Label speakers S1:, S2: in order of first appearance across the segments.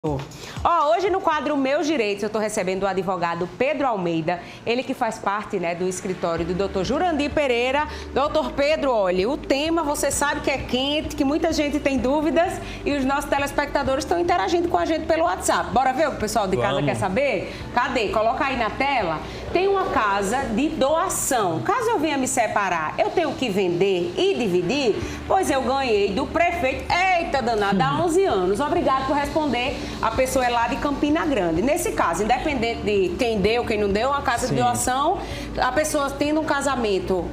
S1: Hoje no quadro Meus Direitos, eu estou recebendo o advogado Pedro Almeida, ele que faz parte do escritório do Dr. Jurandir Pereira. Doutor Pedro, olha, o tema você sabe que é quente, que muita gente tem dúvidas e os nossos telespectadores estão interagindo com a gente pelo WhatsApp. Bora ver o que o pessoal de casa quer saber? Cadê? Coloca aí na tela. Tem uma casa de doação. Caso eu venha me separar, eu tenho que vender e dividir? Pois eu ganhei do prefeito, eita danada, há 11 anos. Obrigado por responder. A pessoa é lá de Campina Grande. Nesse caso, independente de quem deu, quem não deu, uma casa de doação, a pessoa tendo um casamento,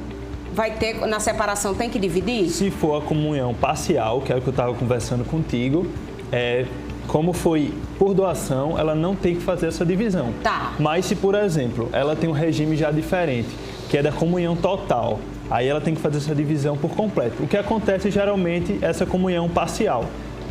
S1: vai ter, na separação, tem que dividir?
S2: Se for a comunhão parcial, que é o que eu estava conversando contigo, como foi por doação, ela não tem que fazer essa divisão.
S1: Tá.
S2: Mas se, por exemplo, ela tem um regime já diferente, que é da comunhão total, aí ela tem que fazer essa divisão por completo. O que acontece geralmente é essa comunhão parcial,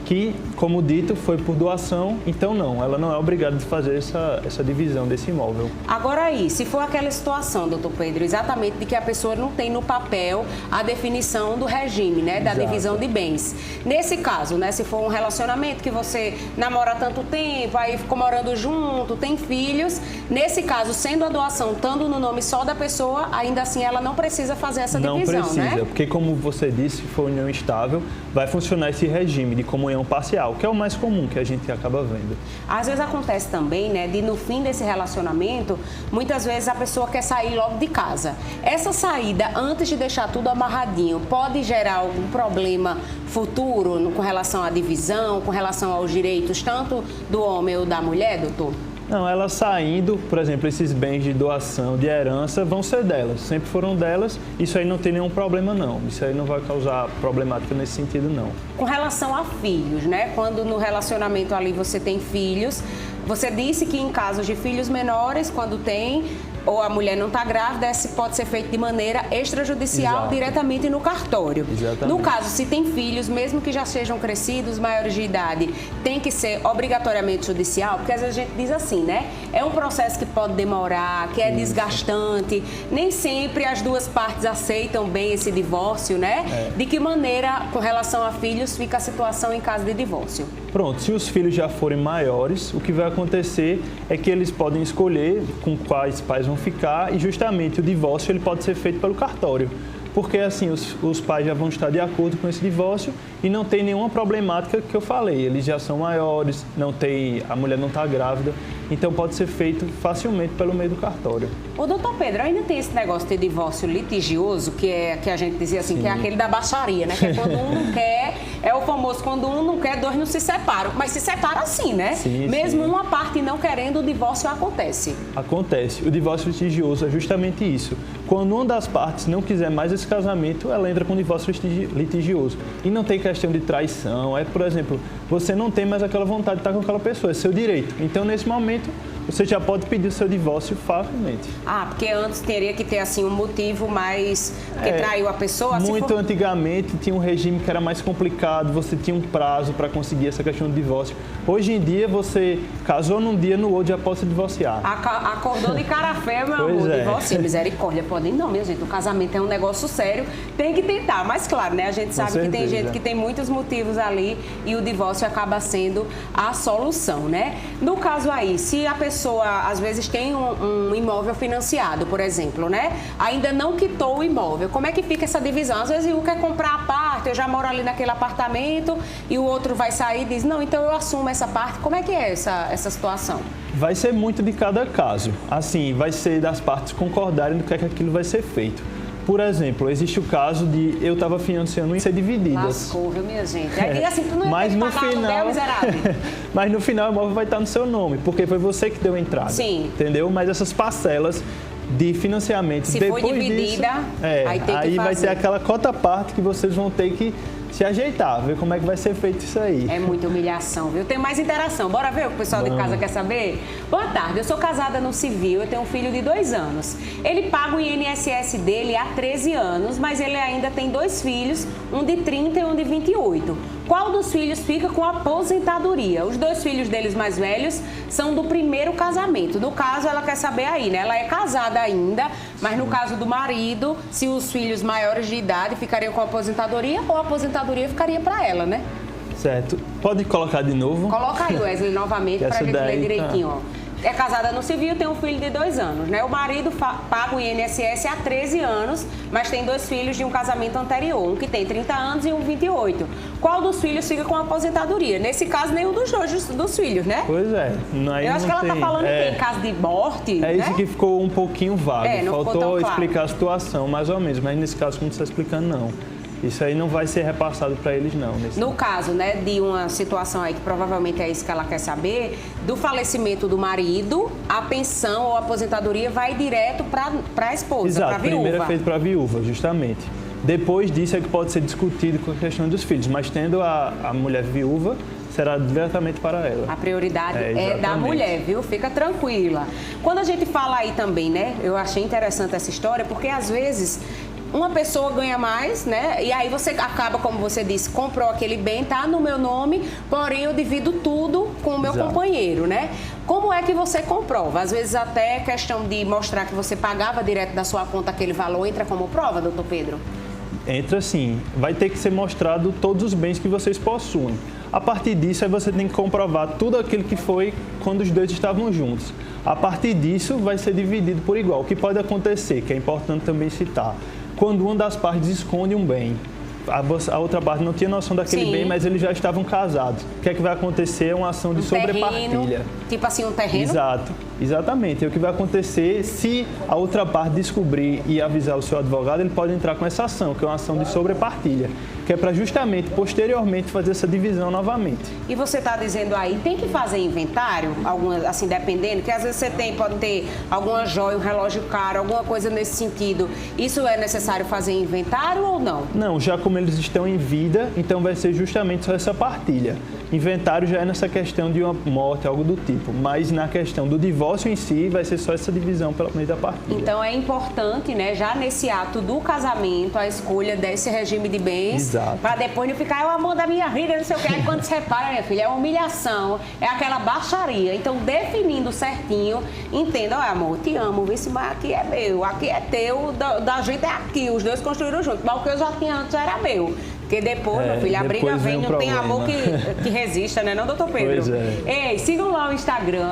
S2: que, como dito, foi por doação, então não, ela não é obrigada a fazer essa divisão desse imóvel.
S1: Agora aí, se for aquela situação, doutor Pedro, exatamente de que a pessoa não tem no papel a definição do regime, da divisão de bens. Nesse caso, se for um relacionamento que você namora há tanto tempo, aí ficou morando junto, tem filhos, nesse caso, sendo a doação estando no nome só da pessoa, ainda assim ela não precisa fazer essa divisão,
S2: Não precisa, porque como você disse, se for união estável, vai funcionar esse regime de comunhão parcial, que é o mais comum que a gente acaba vendo.
S1: Às vezes acontece também, de no fim desse relacionamento, muitas vezes a pessoa quer sair logo de casa. Essa saída, antes de deixar tudo amarradinho, pode gerar algum problema futuro com relação à divisão, com relação aos direitos tanto do homem ou da mulher, doutor?
S2: Não, ela saindo, por exemplo, esses bens de doação, de herança, vão ser delas. Sempre foram delas, isso aí não tem nenhum problema não. Isso aí não vai causar problemática nesse sentido não.
S1: Com relação a filhos, quando no relacionamento ali você tem filhos, você disse que em casos de filhos menores, quando tem, ou a mulher não está grávida, esse pode ser feito de maneira extrajudicial. Exato. Diretamente no cartório.
S2: Exatamente.
S1: No caso, se tem filhos, mesmo que já sejam crescidos, maiores de idade, tem que ser obrigatoriamente judicial, porque às vezes a gente diz assim, é um processo que pode demorar, que é desgastante, nem sempre as duas partes aceitam bem esse divórcio, De que maneira, com relação a filhos, fica a situação em caso de divórcio?
S2: Pronto, se os filhos já forem maiores, o que vai acontecer é que eles podem escolher com quais pais vão ficar e justamente o divórcio ele pode ser feito pelo cartório. Porque assim, os pais já vão estar de acordo com esse divórcio e não tem nenhuma problemática que eu falei. Eles já são maiores, a mulher não está grávida, então pode ser feito facilmente pelo meio do cartório.
S1: Ô, doutor Pedro, ainda tem esse negócio de divórcio litigioso, que a gente dizia assim, Sim. Que é aquele da baixaria, Que é quando um não quer, é o famoso quando um não quer, dois não se separam. Mas se separa assim,
S2: Sim,
S1: Mesmo
S2: sim.
S1: uma parte não querendo, o divórcio acontece.
S2: Acontece. O divórcio litigioso é justamente isso. Quando uma das partes não quiser mais esse casamento, ela entra com divórcio litigioso. E não tem questão de traição. Por exemplo, você não tem mais aquela vontade de estar com aquela pessoa, é seu direito. Então, nesse momento, você já pode pedir o seu divórcio facilmente.
S1: Porque antes teria que ter um motivo mais que traiu a pessoa?
S2: Muito antigamente tinha um regime que era mais complicado, você tinha um prazo para conseguir essa questão do divórcio. Hoje em dia, você casou num dia, no outro já pode se divorciar.
S1: Acordou de cara feia, meu amor, divórcio, misericórdia, pode não, minha gente, o casamento é um negócio sério, tem que tentar, mas claro, a gente sabe que tem gente que tem muitos motivos ali e o divórcio acaba sendo a solução, No caso aí, se a pessoa às vezes tem um imóvel financiado, por exemplo, ainda não quitou o imóvel, como é que fica essa divisão? Às vezes um quer comprar a parte, eu já moro ali naquele apartamento e o outro vai sair e diz, não, então eu assumo essa parte. Como é que é essa situação?
S2: Vai ser muito de cada caso. Assim, vai ser das partes concordarem do que é que aquilo vai ser feito. Por exemplo, existe o caso de eu estava financiando em ser divididas.
S1: Lascou, viu, minha gente? Aí assim, tu não ia ter que pagar aluguel, miserável.
S2: Mas no final o imóvel vai estar no seu nome, porque foi você que deu a entrada.
S1: Sim.
S2: Entendeu? Mas essas parcelas de financiamento,
S1: se
S2: depois
S1: for dividida,
S2: disso,
S1: aí tem que fazer.
S2: Vai ter aquela cota parte que vocês vão ter que se ajeitar, ver como é que vai ser feito isso aí.
S1: É muita humilhação, viu? Tem mais interação. Bora ver o que o pessoal de casa quer saber? Boa tarde, eu sou casada no civil, eu tenho um filho de 2 anos. Ele paga o INSS dele há 13 anos, mas ele ainda tem 2 filhos, um de 30 e um de 28. Qual dos filhos fica com aposentadoria? Os 2 filhos deles mais velhos são do primeiro casamento. No caso, ela quer saber aí, Ela é casada ainda, mas no caso do marido, se os filhos maiores de idade ficariam com aposentadoria ou a aposentadoria ficaria para ela,
S2: Certo. Pode colocar de novo?
S1: Coloca aí, Wesley, novamente, para a gente ler direitinho, ó. É casada no civil, tem um filho de 2 anos, né? O marido paga o INSS há 13 anos, mas tem 2 filhos de um casamento anterior, um que tem 30 anos e um 28. Qual dos filhos fica com a aposentadoria? Nesse caso, nenhum dos dois dos filhos, né?
S2: Pois é.
S1: Eu acho que ela está falando que em caso de morte,
S2: É isso, né? Que ficou um pouquinho vago. Faltou explicar a situação, mais ou menos, mas nesse caso, como você está explicando, não. Isso aí não vai ser repassado para eles, não.
S1: No caso, né, de uma situação aí que provavelmente é isso que ela quer saber, do falecimento do marido, a pensão ou a aposentadoria vai direto para a esposa, para a viúva.
S2: Primeiro é feito para a viúva, justamente. Depois disso é que pode ser discutido com a questão dos filhos, mas tendo a mulher viúva, será diretamente para ela.
S1: A prioridade é da mulher, viu? Fica tranquila. Quando a gente fala aí também, né, eu achei interessante essa história, porque às vezes uma pessoa ganha mais, né? E aí você acaba, como você disse, comprou aquele bem, tá no meu nome, porém eu divido tudo com o meu companheiro, né? Como é que você comprova? Às vezes até questão de mostrar que você pagava direto da sua conta aquele valor entra como prova, doutor Pedro?
S2: Entra sim. Vai ter que ser mostrado todos os bens que vocês possuem. A partir disso, aí você tem que comprovar tudo aquilo que foi quando os dois estavam juntos. A partir disso, vai ser dividido por igual. O que pode acontecer, que é importante também citar, quando uma das partes esconde um bem, a outra parte não tinha noção daquele bem, mas eles já estavam casados. O que é que vai acontecer? É uma ação de sobrepartilha.
S1: Tipo assim, um terreno?
S2: Exato, exatamente. É o que vai acontecer se a outra parte descobrir e avisar o seu advogado, ele pode entrar com essa ação, que é uma ação de sobrepartilha, que é para justamente, posteriormente, fazer essa divisão novamente.
S1: E você está dizendo aí, tem que fazer inventário, alguma, assim, dependendo, que às vezes você pode ter alguma joia, um relógio caro, alguma coisa nesse sentido. Isso é necessário fazer inventário ou não?
S2: Não, já como eles estão em vida, então vai ser justamente só essa partilha. Inventário já é nessa questão de uma morte, algo do tipo, mas na questão do divórcio em si, vai ser só essa divisão pelo meio da partilha.
S1: Então é importante, né, já nesse ato do casamento, a escolha desse regime de bens, para depois não ficar, é o amor da minha vida, não sei o que, aí quando separa, minha filha, é humilhação, é aquela baixaria. Então, definindo certinho, entenda, ó, amor, te amo, vê se mas aqui é meu, aqui é teu, da gente é aqui, os dois construíram juntos, mas o que eu já tinha antes era meu. Porque depois, meu filho, a briga vem, não tem amor que resista, né, não, doutor Pedro?
S2: Pois é.
S1: Ei, sigam lá o Instagram,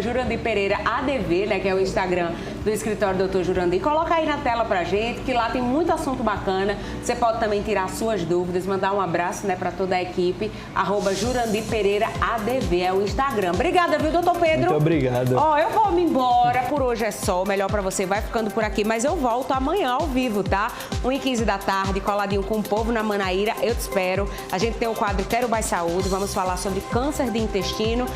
S1: @JurandirPereiraADV, né, que é o Instagram do escritório do doutor Jurandir. Coloca aí na tela pra gente, que lá tem muito assunto bacana. Você pode também tirar suas dúvidas, mandar um abraço, né, pra toda a equipe, @JurandirPereiraADV, é o Instagram. Obrigada, viu, doutor Pedro?
S2: Muito obrigado.
S1: Ó, eu vou me embora, por hoje é só, o melhor pra você vai ficando por aqui, mas eu volto amanhã ao vivo, tá? 1h15 da tarde, coladinho com o povo na Manaíra. Eu te espero. A gente tem o quadro Quero Mais Saúde. Vamos falar sobre câncer de intestino.